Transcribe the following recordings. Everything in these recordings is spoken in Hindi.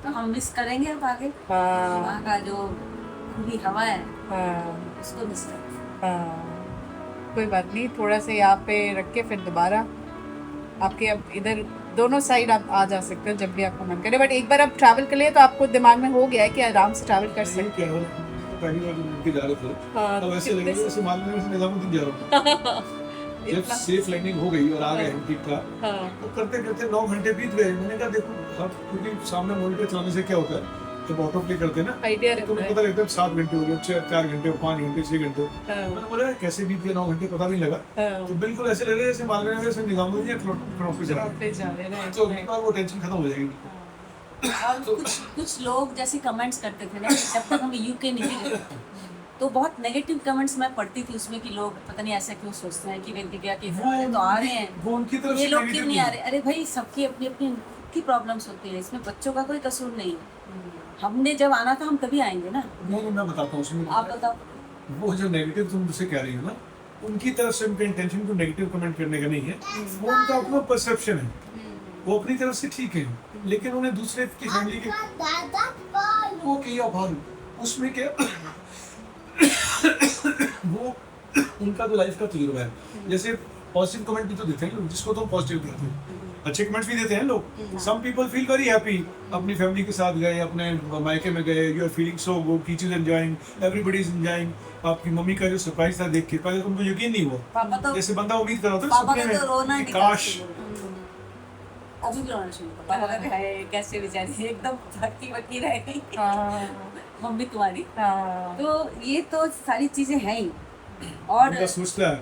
तो हम मिस करेंगे अब आगे। हाँ वहाँ का जो खुली हवा है हाँ उसको मिस करेंगे। हाँ। कोई बात नहीं, थोड़ा सा यहाँ पे रख के फिर दोबारा आपके अब इधर दोनों साइड आप आ जा सकते हो जब भी आपको मन करे। बट एक बार आप ट्रैवल कर लिए तो आपको दिमाग में हो गया है कि आराम से ट्रैवल कर ये सकते क्या हो रहा है? पहली बार घूम के जा रहे थे, हाँ, अब ऐसे कितने लगे जैसे मालूम नहीं निजामुद्दीन जा रहा हूँ। जब इतना सेफ लैंडिंग हो गई और आ गए हम ठीक ठाक, हाँ तो करते करते 9 घंटे बीत गए। मैंने कहा देखो अब क्योंकि सामने मॉनिटर चलाने से क्या होता है, जब ऑटो प्ले करते हैं ना आइडिया तो रहता तुम्हें है। पता लगता है 7 घंटे हो गए, 4 घंटे, 5 घंटे, 6 घंटे। हाँ मैंने बोला कैसे बीत गए 9 घंटे, पता नहीं लगा। हाँ तो बिल्कुल ऐसे लग रहा है जैसे मान रहे हैं जैसे निजामुद्दीन या खड़ोपी जा रहा है। पे जा रहे हैं तो एक बार वो टेंशन खत्म हो जाएगी। और कुछ लोग जैसे कमेंट्स करते थे ना, जब तक हम यूके नहीं गए तो बहुत नेगेटिव कमेंट्स मैं पढ़ती थी उसमें कि लोग पता नहीं ऐसा क्यों सोचते हैं कि वेंकैया के वाले तो आ रहे हैं, वो उनकी तरफ ये से लोग negative क्यों नहीं आ रहे। अरे भाई सबकी अपनी अपनी की प्रॉब्लम्स होती है, इसमें बच्चों का कोई कसूर नहीं है। हमने जब आना था हम तभी आएंगे ना। नहीं, मैं बताता हूँ उसमें आप बताओ। वो जो नेगेटिव तुम मुझसे कह रही हो ना, उनकी तरफ से उनका इंटेंशन को नेगेटिव कमेंट करने का नहीं है, वो उनका अपना परसेप्शन है। वो अपनी तरफ से ठीक है, लेकिन उन्हें दूसरे की फैमिली के वो किया भाल उसमें क्या वो उनका जो लाइफ का तजुर्बा है। जैसे पॉजिटिव कमेंट भी तो देते हैं लोग, जिसको तो पॉजिटिव कहते हैं, अच्छे कमेंट्स भी देते हैं लोग। Some people feel very happy, अपनी फैमिली के साथ गए, अपने मायके में गए, you are feeling so good, teachers enjoying, everybody is enjoying. आपकी मम्मी का जो सरप्राइज था देख के पहले तुमको यकीन नहीं हुआ, पापा तो जैसे बंदा उम्मीद कर रहा था पापा सपने का तो रोना में ही कि निकला। काश। अभी भी रोना शुरू पापा का है, कैसे बेचारी एकदम भक्ति बकी रह गई हाँ मम्मी तुम्हारी। हाँ तो ये तो सारी चीजें हैं ही। और उनका सोचता है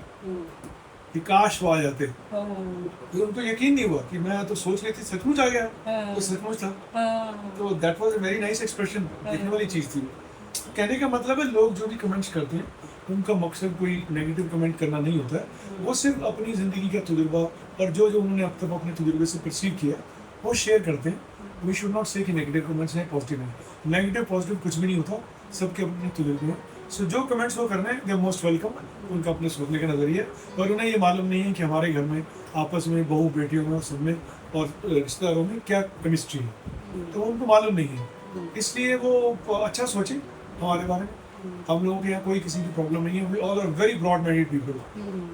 कि काश वो आ जाते, हाँ फिर उनको यकीन नहीं हुआ कि मैं तो सोच रही थी सचमुच आ गया, तो सचमुच था। हाँ तो that was a very nice expression, देखने वाली चीज़ थी। कहने का मतलब है लोग जो भी कमेंट्स करते हैं उनका मकसद कोई नेगेटिव कमेंट करना नहीं होता है, वो सिर्फ अपनी ज़िंदगी का तजुर्बा और जो जो उन्होंने अब तक अपने तजुर्बे से परसीव किया वो शेयर करते हैं। वी शुड नॉट से कि नेगेटिव कमेंट्स हैं, पॉजिटिव हैं। नेगेटिव पॉजिटिव कुछ भी नहीं होता, सबके अपने तजुर्बे हैं। सो जो कमेंट्स वो करना है दे आर मोस्ट वेलकम, उनका अपने सोचने का नज़रिया है। और उन्हें ये मालूम नहीं है कि हमारे घर में आपस में बहू बेटियों में सब में और रिश्तेदारों में क्या केमिस्ट्री है, तो उनको मालूम नहीं है। इसलिए वो अच्छा सोचें हमारे बारे में। हम लोगों के यहाँ कोई किसी की प्रॉब्लम नहीं है, we all are very broad minded people,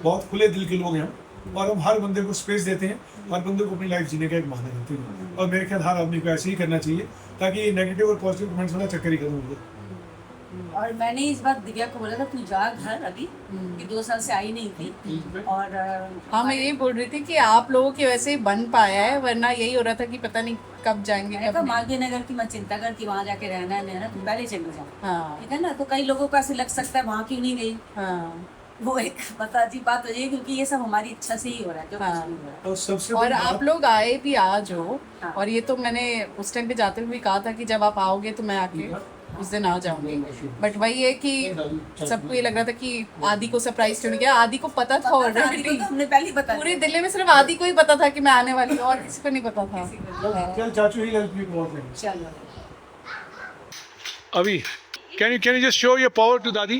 बहुत खुले दिल के लोग हैं हम। और हम हर बंदे को स्पेस देते हैं, हर बंदे को अपनी लाइफ जीने का एक बहाना देते हैं। और मेरे ख्याल हर आदमी को ऐसे ही करना चाहिए ताकि ये नेगेटिव और पॉजिटिव कमेंट्स वाला चक्कर ही खत्म हो जाए। और मैंने इस बार दिव्या को बोला था तू जा घर अभी, कि 2 साल से आई नहीं थी। और हाँ मैं यही बोल रही थी कि आप लोगों की वजह से ही बन पाया है, वरना यही हो रहा था कि पता नहीं कब जाएंगे मैंने कब कहा नहीं। मालवीय नगर की मैं चिंता करती, वहाँ जाके रहना है ना, तुम पहले चले जाओ। हाँ ठीक है ना। तो कई लोगों को ऐसे लग सकता है वहाँ क्यों नहीं गई, हाँ वो एक पता अजीब बात हो जाएगी, क्योंकि ये सब हमारी इच्छा से ही हो रहा है जो कुछ हाँ। भी हो रहा है। और सबसे और बड़ी आप बात, लोग आए भी आज हो, हाँ। और ये तो मैंने उस टाइम पे जाते हुए भी कहा था कि जब आप आओगे तो मैं आके उस दिन आ जाऊंगी। बट वही है कि सबको ये लग रहा था कि आदि को सरप्राइज क्यों नहीं किया। आदि को पता था आदि को ऑलरेडी, तो हमने पहले ही बता पूरे दिया। दिल्ली में सिर्फ आदि को ही पता था कि मैं आने वाली हूँ, और किसी को नहीं पता था। चल चाचू ही हेल्प यू बहुत है। चलो अभी can you just show your power to Dadi?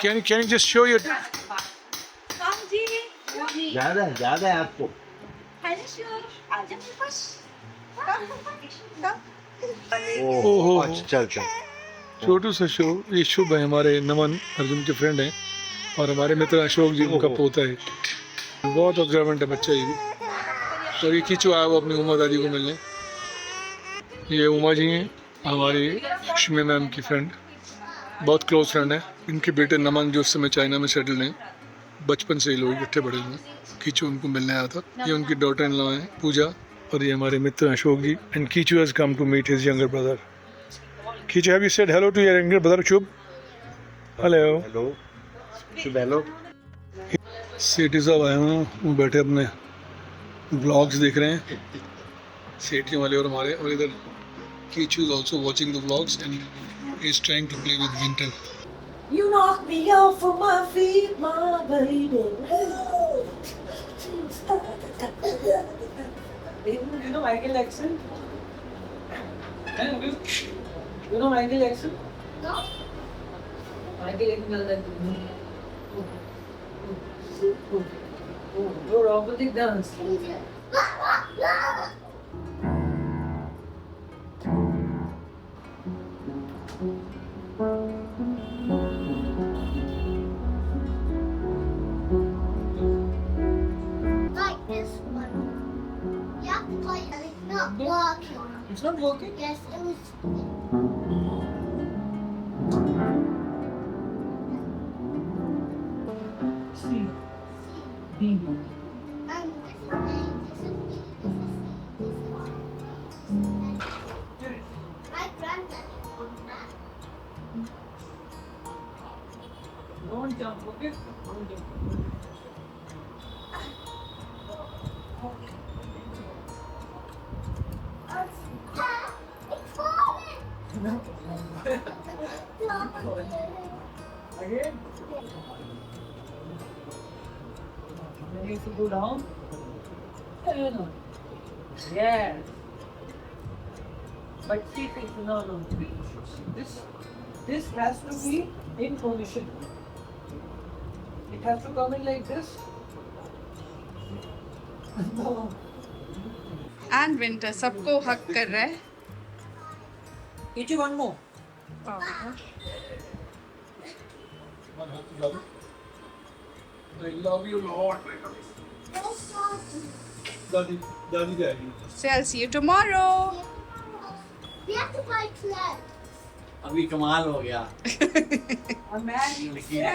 Can you just show your ज्यादा ज्यादा है आपको। ओहो। अच्छा चल चल। छोटू सा शो, ये शुभ है हमारे नमन अर्जुन के फ्रेंड हैं और हमारे मित्र अशोक जी उनका पोता है। बहुत ऑब्जर्वेंट है बच्चा ये भी। और ये खींचो आया वो अपनी उमा दादी को मिलने। ये उमा जी हैं हमारी लक्ष्मी मैम की फ्रेंड, बहुत क्लोज फ्रेंड है। इनके बेटे नमन जो उस समय चाइना में सेटल हैं, बचपन से ही लोग इकट्ठे बड़े हुए हैं। खींचो उनको मिलने आया था। ये उनकी डॉटर इन लॉ है पूजा, और ये हमारे मित्र Ashok ji. And Kichu has come to meet his younger brother. Kichu, have you said hello to your younger brother Shubh? Hello. Hello Shubh hello. Sethi साहब आए हुए हैं, वो बैठे अपने ब्लॉग्स देख रहे हैं, सेठियों वाले और हमारे। और इधर Kichu is also watching the blogs and is trying to play with Winter. You knock me off of my feet, my baby. You know Michael Jackson? You know Michael Jackson? No. Michael Jackson does that. Oh, robotic dance. Not working. It's not working. Yes, it was. My granddad on that. Don't jump, okay? Don't jump. It's falling. Again? You need to go down. Yeah. But see, no. This has to be in position. It has to come in like this. No. And winter सबको हक कर रहा है. Each one more. I love you, Lord. Daddy. So I'll see you tomorrow. We have to buy clothes. अभी कमाल हो गया और मैं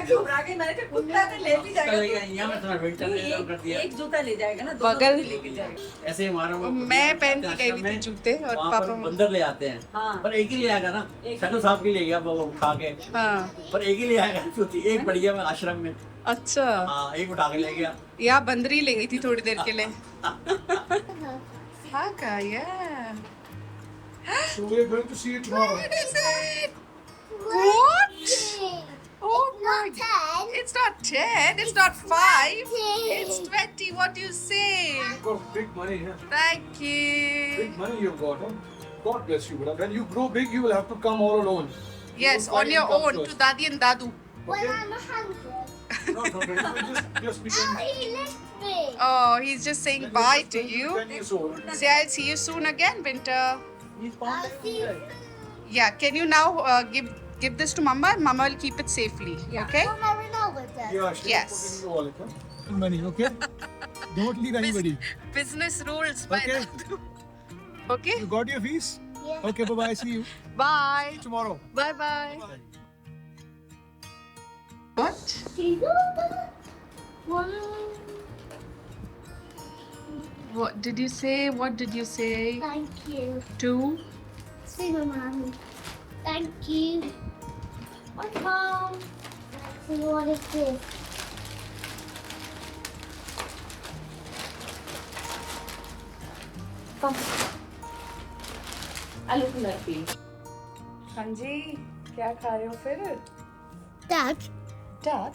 घबरा के मैंने कहा कुत्ता तो ले भी जाएगा यहाँ में तुम्हें विंटर ने कर दिया एक जूता ले जाएगा ना, दो बगल- जूते लेके जाएगा. ऐसे हमारा मैं पहन के गई हुई थी जूते और वहाँ पापा पर बंदर ले आते हैं हाँ. पर एक ही ले आएगा ना. एक- शक्ल साहब की ले गया वो उठा के, हाँ. पर एक ही ले आएगा जूती. एक बढ़िया में आश्रम में, अच्छा, हाँ एक उठा के ले गया. या बंदरी ले गई थी थोड़ी देर के लिए. हाँ का So we're going to see you tomorrow. What is it? What? Oh my! Not 10. It's not 10. It's not 5. 20. It's 20. What do you say? You've got big money, huh? Thank you. Big money you've got, huh? God bless you, brother. When you grow big, you will have to come all alone. Yes, You will on your find own income to first. Dadi and Dadu. When I'm 100. No, you will just Oh, become. he left me. Oh, he's just saying bye to you. 10 years old. Say I'll see you soon again, Winter. I'll see you. Yeah, can you now give this to Mama and Mama will keep it safely. Okay? Mama, we know with that. Yeah, she Yes. will put it in the wallet, huh? Money, okay? Don't leave anybody. Business rules by Okay. Dadu. Okay? You got your fees? Yeah. Okay, bye-bye. See you Bye. tomorrow. Bye bye. What? What did you say? What did you say? Thank you. To? See you, Mommy. Thank you. What's home? See what is this? हाँ जी, क्या खा रहे हो फिर? Dad, Dad?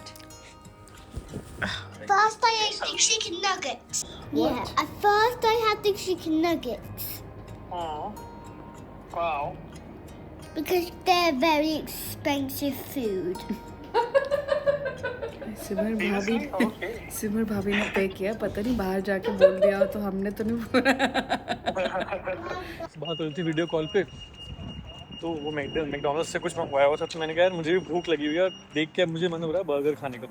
first I ate the chicken nuggets. Yeah, at first I had the chicken nuggets. Wow. Because they're very expensive food. सिमर भाभी ने पे किया, पता नहीं बाहर जाके बोल दिया तो हमने तो नहीं. बात हो रही थी वीडियो कॉल पे, तो वो मैकडॉनल्ड्स से कुछ मंगवाया हुआ था, तो मैंने कहा यार मुझे भी भूख लगी हुई है और देख के मुझे मन हो रहा है बर्गर खाने का.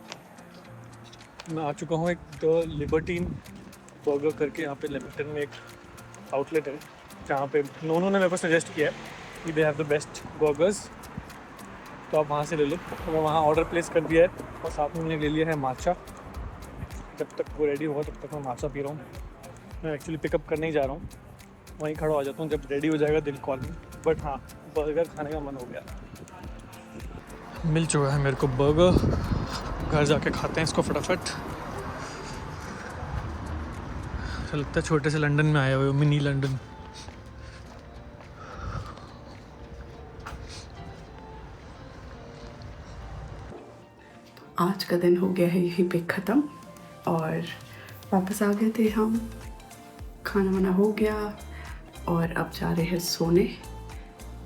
मैं आ चुका हूँ एक द लिबर्टीन बर्गर करके, यहाँ पे लिमिटन में एक आउटलेट है जहाँ पे उन्होंने मेरे को सजेस्ट किया है कि they have the best burgers, तो आप वहाँ से ले लो. तो मैं वहाँ ऑर्डर प्लेस कर दिया है और साथ में मैंने ले लिया है माचा. जब तक वो रेडी होगा तब तक मैं माचा पी रहा हूँ. मैं एक्चुअली पिकअप करने ही जा रहा हूँ, वहीं खड़ा हो जाता हूँ, जब रेडी हो जाएगा दिल कॉल में. बट हाँ, बर्गर खाने का मन हो गया. मिल चुका है मेरे को बर्गर, घर जाके खाते हैं इसको फटाफट. लगता है छोटे से लंदन में आए हुए हो, मिनी लंदन. आज का दिन हो गया है यहीं पे ख़त्म और वापस आ गए थे हम. खाना वाना हो गया और अब जा रहे हैं सोने.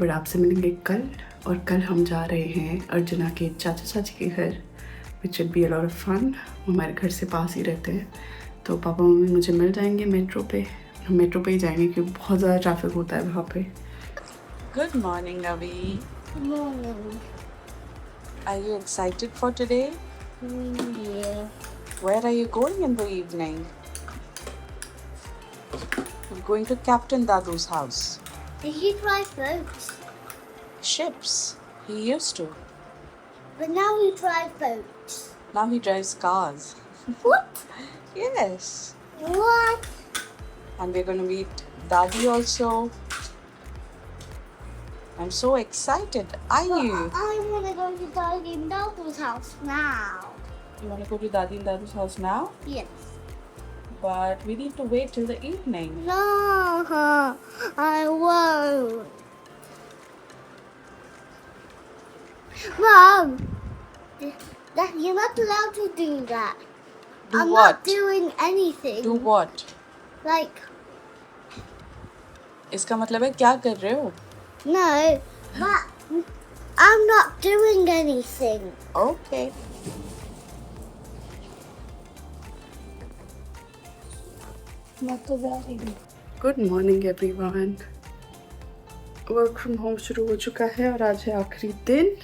बट आपसे मिलेंगे कल, और कल हम जा रहे हैं अर्चना के चाचा चाची के घर, which will be a lot of fun. वो हमारे घर से पास ही रहते हैं, तो पापा मम्मी मुझे मिल जाएंगे मेट्रो पे. हम मेट्रो पे ही जाएंगे क्योंकि बहुत ज़्यादा ट्रैफिक होता है वहाँ पे. गुड मॉर्निंग अभी. Morning. Are you excited for today? Yeah. Where are you going in the evening? We're going to Captain Dadu's house. Did he drive boats? Ships. He used to. But now he drives boats. Now he drives cars. What? Yes. What? And we're going to meet Dadi also. I'm so excited. Are you? I want to go to Daddy and Dadu's house now. You want to go to Dadi and Dadu's house now? Yes. But we need to wait till the evening. No, I won't. Mom, you're not allowed to do that. Do I'm what? not doing anything. Do what? Like, इसका मतलब है क्या कर रहे हो? no, but I'm not doing anything. Okay. Good morning everyone. Work from home शुरू हो चुका है और आज है आखिरी दिन।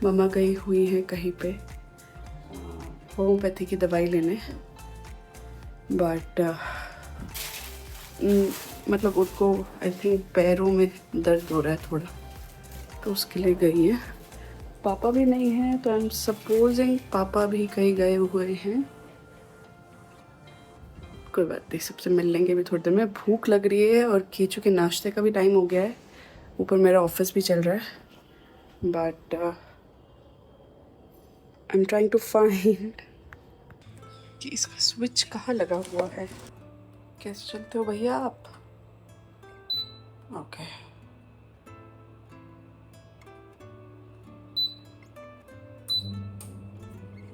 मम्मा गई हुई हैं कहीं पे होम्योपैथी की दवाई लेने, बट मतलब उनको आई थिंक पैरों में दर्द हो रहा है थोड़ा, तो उसके लिए गई है। पापा भी नहीं हैं, तो आई एम सपोजिंग पापा भी कहीं गए हुए हैं। कोई बात नहीं, सबसे मिल लेंगे भी थोड़ी देर में। भूख लग रही है और केचू के नाश्ते का भी टाइम हो गया है। ऊपर मेरा ऑफिस भी चल रहा है, but I am trying to find कि इसका स्विच कहाँ लगा हुआ है। कैसे चलते हो भैया आप? Okay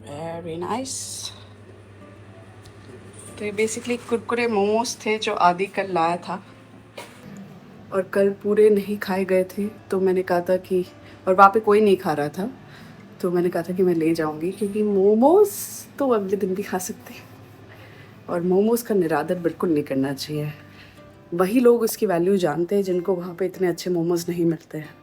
very nice. तो ये बेसिकली कुरकुरे मोमोज थे जो आदि कल लाया था, और कल पूरे नहीं खाए गए थे, तो मैंने कहा था कि, और वहाँ पे कोई नहीं खा रहा था, तो मैंने कहा था कि मैं ले जाऊँगी, क्योंकि मोमोज तो अगले दिन भी खा सकते हैं, और मोमोज का निरादर बिल्कुल नहीं करना चाहिए। वही लोग उसकी वैल्यू जानते हैं जिनको वहाँ पे इतने अच्छे मोमोज नहीं मिलते हैं।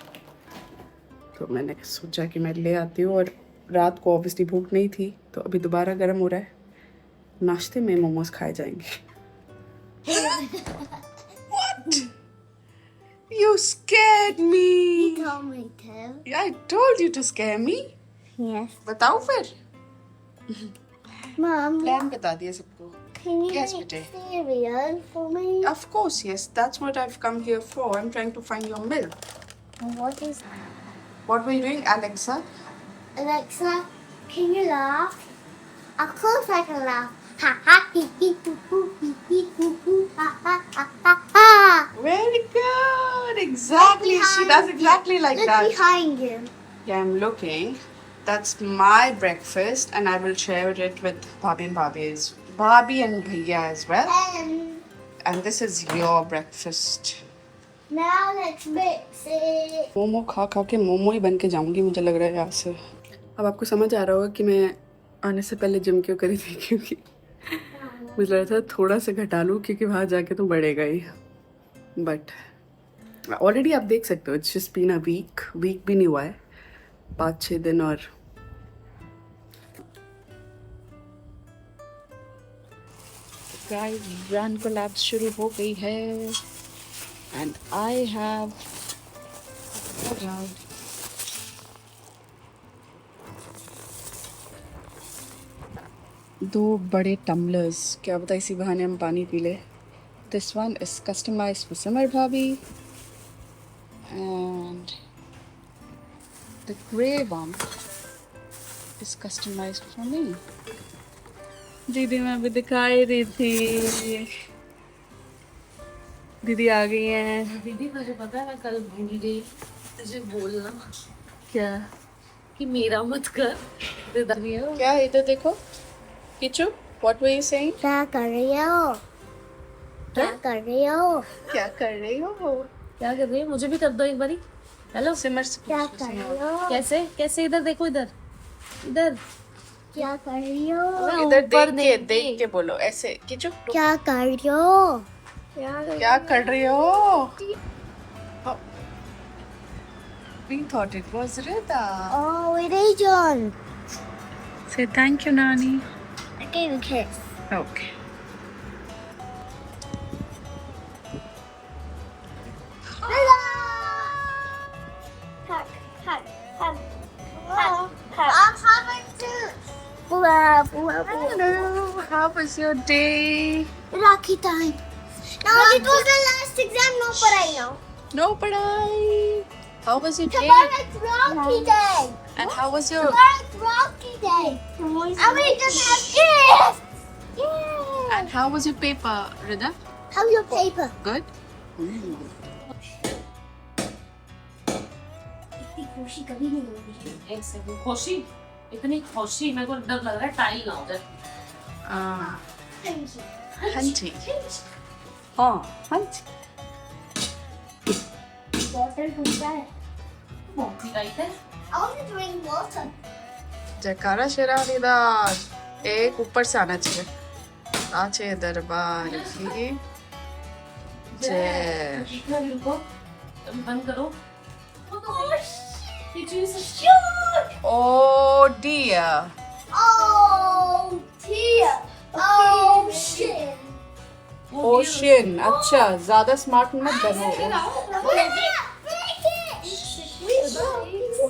तो मैंने सोचा कि मैं ले आती हूँ, और रात को ऑब्वियसली भूख नहीं थी, तो अभी दोबारा गर्म हो रहा है, नाश्ते में मोमोज खाए जाएंगे। What? You scared me. You told me to. Yeah, I told you to scare me. Yes. बताओ फिर। Mom, प्लान बता दिया सबको। can you Yes, make Vijay. cereal for me? Of course, yes. That's what I've come here for. I'm trying to find your milk. What is What were you doing, Alexa? Alexa, can you laugh? Of course I can laugh. Ha ha hee hee hoo hoo hee hee hoo hoo ha ha ha ha ha. Very good. Exactly. She does exactly like Look that. behind you. Yeah, I'm looking. That's my breakfast, and I will share it with Bhabhi and Bhabhi and Bhaiya as well. And this is your breakfast. Now let's mix it. Momo खा खा के मोमो ही बन के जाऊंगी, मुझे लग रहा है यहाँ से। अब आपको समझ आ रहा होगा कि मैं आने से पहले जिम क्यों करी थी, क्योंकि मुझे लग रहा था थोड़ा सा घटा लूँ, क्योंकि वहाँ जाके तो बढ़ेगा ही। बट ऑलरेडी आप देख सकते हो, it's just been a week भी नहीं हुआ है, 5-6 दिन। और गाइस रन कोलैप्स शुरू हो गई है, एंड आई हैव 2 बड़े टम्बलर्स। क्या पता इसी बहाने हम पानी पी ले। This one is customised for Samar bhabhi, and the grey one is customised for me. दीदी मैं अभी दिखाई रही थी, दीदी आ गई हैं। दीदी मुझे पता है, मैं कल भूल गई तुझे बोलना क्या कि मेरा मत कर। क्या इधर देखो Kishu, what were you saying? क्या कर रही हो? क्या कर रही हो? क्या कर रही हो? क्या कर रही है? मुझे भी कर दो एक बारी। हेलो, सिमर से क्या पूछो, कर सिमर। रही हो? कैसे कैसे? इधर देखो, इधर इधर। क्या कर रही हो? इधर ऊपर देख के बोलो ऐसे। किचू क्या कर रही हो? क्या कर रही हो? We thought it was Rita. Oh, it is John. Say thank you, Nani. I gave a kiss. Okay. was your day? Rocky time. Now it was the last exam. No parai now. No padai. How was your day? Tomorrow it's Rocky day. And how was your Tomorrow it's Rocky day. And we just have gifts. Yeah. and how was your paper, Rida? How's your paper? Good. इतनी खुशी कभी नहीं होगी. एक सेकंड, खुशी, इतनी खुशी, मेरे को डर लग रहा है टाइल ना हो जाए। Hunting. हाँ, hunting. Water टूटा है. मोटी लाइट है। I want to drink water. जयकारा शेरानीदास एक ऊपर से आना चाहिए। आचे दरबार की जय। दिखा रुको, अभी बंद करो। ये चीज़ Oh dear. Oh dear. Oh shit. Ocean. अच्छा, ज़्यादा स्मार्ट मत बनो।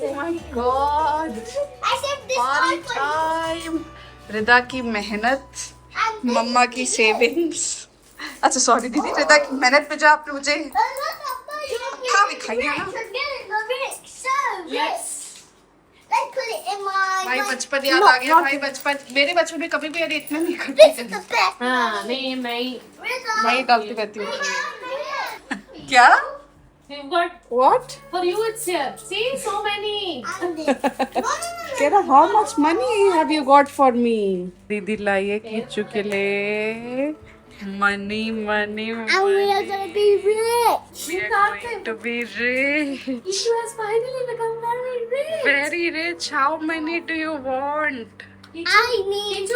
Oh my God. I said this Party all for you. time. रिदा की मेहनत, मम्मा की सेविंग्स। अच्छा सॉरी दीदी, रिदा की मेहनत पे जो आपने मुझे खा भी खाई है ना। Let's put it in my. भाई बचपन याद आ गया। भाई बचपन, मेरे बचपन में कभी भी अरे इतना नहीं करती This is the best. हाँ, नहीं मैं मैं डालती रहती हूँ। क्या? You've got What? for you it's here. See so many. कह रहा how much money have you got for me? दीदी लाइए किच्चू के लिए money. And we are gonna be rich. We are going to be rich. Kishu has finally become very rich. Very rich. How many do you want? I need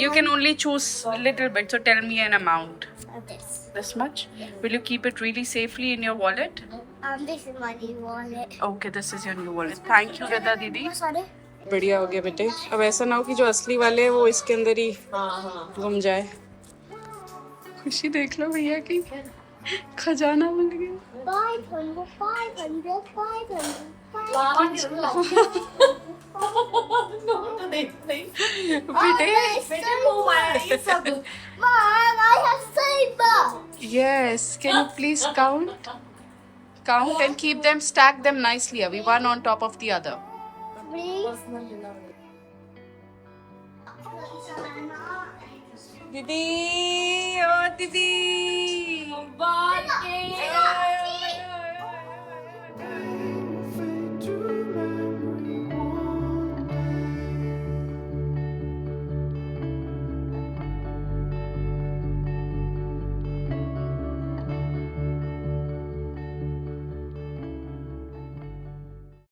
You can only choose a little bit. So tell me an amount. this. This much? Will you keep it really safely in your wallet? This is my new wallet. Okay, this is your new wallet. Thank you, Rida दीदी. Sorry. बढ़िया हो गया बेटे। अब ऐसा ना हो कि जो असली वाले हैं वो इसके अंदर ही गुम जाए। खुशी देख लो भैया की खजाना मिल गया। 500, 500, 500, 500. बेटे Mom, I have saber. yes, can you please count and keep them, stack them nicely, Avi, one on top of the other. Please. दीदी ओ दीदी